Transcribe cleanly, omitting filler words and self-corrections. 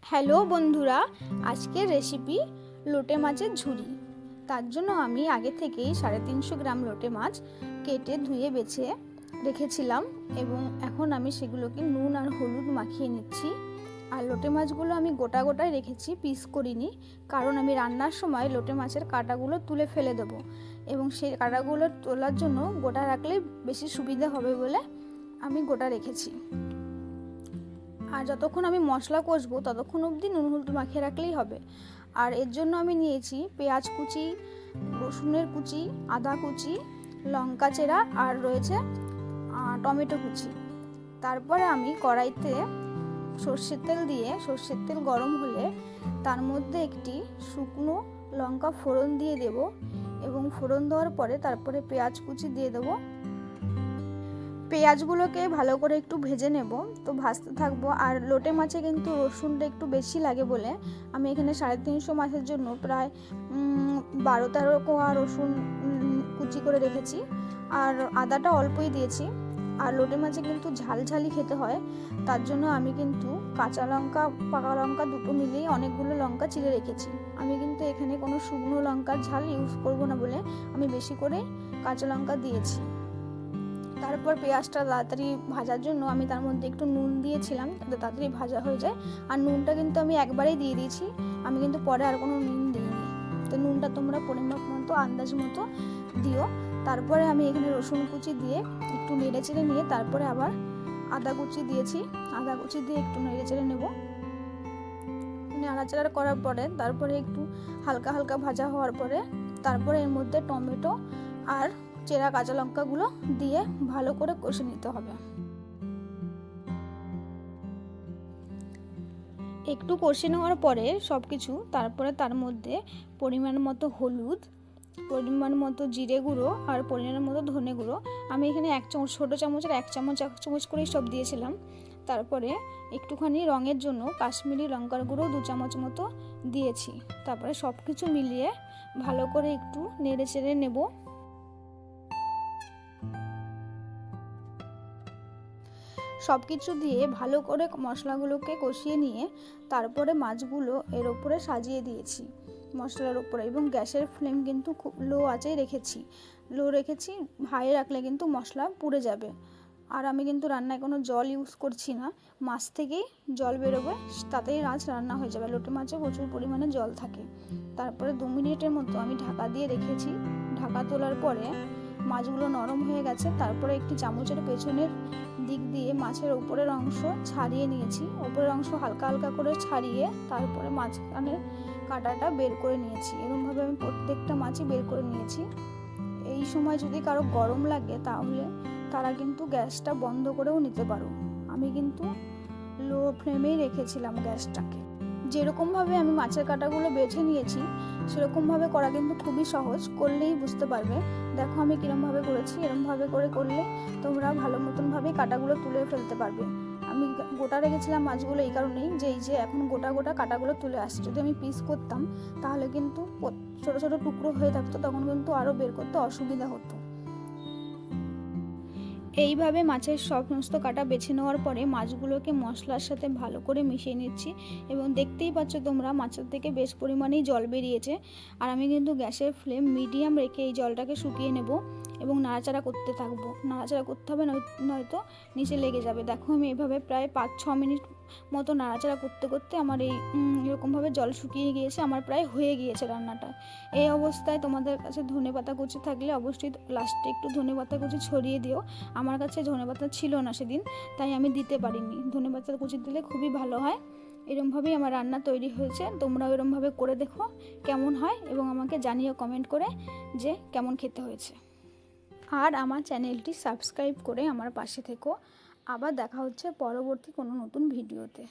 Hello বন্ধুরা, আজকের recipe লোটে মাছের ঝুরি। তার জন্য আমি আগে থেকেই 350 গ্রাম লোটে মাছ কেটে ধুয়ে বেছে রেখেছিলাম এবং এখন আমি সেগুলোকে নুন আর হলুদ মাখিয়ে নিচ্ছি। আর লোটে মাছগুলো আমি গোটা গোটায় রেখেছি, পিস করিনি, কারণ আমি রান্নার সময় লোটে মাছের কাঁটাগুলো তুলে ফেলে দেবো এবং সেই কাঁটাগুলো তোলার জন্য গোটা রাখলে বেশি সুবিধা হবে বলে আমি গোটা রেখেছি। আর যতক্ষণ আমি মশলা কষবো ততক্ষণ অবধি নুন হলুদ মাখিয়ে রাখলেই হবে। আর এর জন্য আমি নিয়েছি পেঁয়াজ কুচি, রসুনের কুচি, আদা কুচি, লঙ্কা চেরা আর রয়েছে টমেটো কুচি। তারপরে আমি কড়াইতে সর্ষের তেল দিয়ে সর্ষের তেল গরম হলে তার মধ্যে একটি শুকনো লঙ্কা ফোড়ন দিয়ে দেব এবং ফোড়ন দেওয়ার পরে তারপরে পেঁয়াজ কুচি দিয়ে দেবো। পেঁয়াজগুলোকে ভালো করে একটু ভেজে নেব, তো ভাজতে থাকবো। আর লোটে মাছে কিন্তু রসুনটা একটু বেশি লাগে বলে আমি এখানে 350 মাছের জন্য প্রায় 12-13 কোয়া রসুন কুচি করে রেখেছি আর আদাটা অল্পই দিয়েছি। আর লোটে মাছে কিন্তু ঝালঝালি খেতে হয়, তার জন্য আমি কিন্তু কাঁচা লঙ্কা পাকা লঙ্কা দুটো মিলিয়ে অনেকগুলো লঙ্কা চিড়ে রেখেছি। আমি কিন্তু এখানে কোনো শুকনো লঙ্কার ঝাল ইউজ করব না বলে আমি বেশি করে কাঁচা লঙ্কা দিয়েছি। তারপর পেঁয়াজটা তাড়াতাড়ি ভাজার জন্য আমি তার মধ্যে একটু নুন দিয়েছিলাম যাতে তাড়াতাড়ি ভাজা হয়ে যায়। আর নুনটা কিন্তু আমি একবারেই দিয়ে দিয়েছি, আমি কিন্তু পরে আর কোনো নুন দিইনি। তো নুনটা তোমরা পরিমাপ মতো আন্দাজ মতো দিও। তারপরে আমি এখানে রসুন কুচি দিয়ে একটু নেড়ে চেড়ে নিয়ে তারপরে আবার আদা কুচি দিয়েছি। আদা কুচি দিয়ে একটু নেড়ে চেড়ে নেব। নাড়াচাড়া করার পরে তারপরে একটু হালকা হালকা ভাজা হওয়ার পরে তারপরে এর মধ্যে টমেটো আর চেরা কাঁচা লঙ্কাগুলো দিয়ে ভালো করে কষে নিতে হবে। একটু কষে নেওয়ার পরে সব কিছু তারপরে তার মধ্যে পরিমাণ মতো হলুদ, পরিমাণ মতো জিরে গুঁড়ো আর পরিমাণ মতো ধনে গুঁড়ো, আমি এখানে ছোটো চামচের এক চামচ করেই সব দিয়েছিলাম। তারপরে একটুখানি রঙের জন্য কাশ্মীরি লঙ্কার গুঁড়ো 2 চামচ মতো দিয়েছি। তারপরে সব কিছু মিলিয়ে ভালো করে একটু নেড়ে চেড়ে নেব। সব কিছু দিয়ে ভালো করে মশলাগুলোকে কষিয়ে নিয়ে তারপরে মাছগুলো এর ওপরে সাজিয়ে দিয়েছি মশলার উপরে, এবং গ্যাসের ফ্লেম কিন্তু খুব লো আঁচেই রেখেছি। হাই রাখলে কিন্তু মশলা পুড়ে যাবে। আর আমি কিন্তু রান্নায় কোনো জল ইউজ করছি না, মাছ থেকেই জল বেরোবে, তাতেই মাছ রান্না হয়ে যাবে। লোটে মাছে প্রচুর পরিমাণে জল থাকে। তারপরে 2 মিনিটের মতো আমি ঢাকা দিয়ে রেখেছি। ঢাকা তোলার পরে মাছগুলো নরম হয়ে গেছে। তারপরে একটি চামচের পেছনের দিক দিয়ে মাছের উপরের অংশ ছাড়িয়ে নিয়েছি, উপরের অংশ হালকা হালকা করে ছাড়িয়ে তারপরে মাঝখানে কাঁটাটা বের করে নিয়েছি। এরকমভাবে আমি প্রত্যেকটা মাছই বের করে নিয়েছি। এই সময় যদি কারো গরম লাগে তাহলে তারা কিন্তু গ্যাসটা বন্ধ করেও নিতে পারো। আমি কিন্তু লো ফ্লেমেই রেখেছিলাম গ্যাসটাকে। যেরকমভাবে আমি মাছের কাঁটাগুলো বেছে নিয়েছি সেরকমভাবে করা কিন্তু খুবই সহজ, করলেই বুঝতে পারবে। দেখো আমি কিরমভাবে করেছি, এরমভাবে করলে তোমরা ভালো মতনভাবে কাঁটাগুলো তুলে ফেলতে পারবে। আমি গোটা রেখেছিলাম মাছগুলো এই কারণেই যে এখন গোটা গোটা কাঁটাগুলো তুলে আসছে। যদি আমি পিস করতাম তাহলে কিন্তু ছোটো ছোটো টুকরো হয়ে থাকতো, তখন কিন্তু আরও বের করতে অসুবিধা হতো। এইভাবে মাছের সমস্ত কাঁটা বেছে নেওয়ার পরে মাছগুলোকে মশলার সাথে ভালো করে মিশিয়ে নিচ্ছি এবং দেখতেই পাচ্ছ তোমরা মাছের থেকে বেশ পরিমাণেই জল বেরিয়েছে। আর আমি কিন্তু গ্যাসের ফ্লেম মিডিয়াম রেখে এই জলটাকে শুকিয়ে নেব এবং নাড়াচাড়া করতে থাকবো। নাড়াচাড়া করতে হবে, নয়তো নিচে লেগে যাবে। দেখো আমি এভাবে প্রায় 5-6 মিনিট মতো নাড়াচাড়া করতে করতে আমার এরকমভাবে জল শুকিয়ে গিয়েছে, আমার প্রায় হয়ে গিয়েছে রান্নাটা। এই অবস্থায় তোমাদের কাছে ধনেপাতা কুচি থাকলে অবশ্যই লাস্টে একটু ধনেপাতা কুচি ছড়িয়ে দিও। আমার কাছে ধনেপাতা ছিল না সেদিন, তাই আমি দিতে পারিনি। ধনেপাতা কুচি দিলে খুবই ভালো হয়। এরমভাবেই আমার রান্না তৈরি হয়েছে। তোমরাও এরমভাবে করে দেখো কেমন হয় এবং আমাকে জানিও কমেন্ট করে যে কেমন খেতে হয়েছে। আর আমার চ্যানেলটি সাবস্ক্রাইব করে আমার পাশে থেকো। আবার দেখা হচ্ছে পরবর্তী কোনো নতুন ভিডিওতে।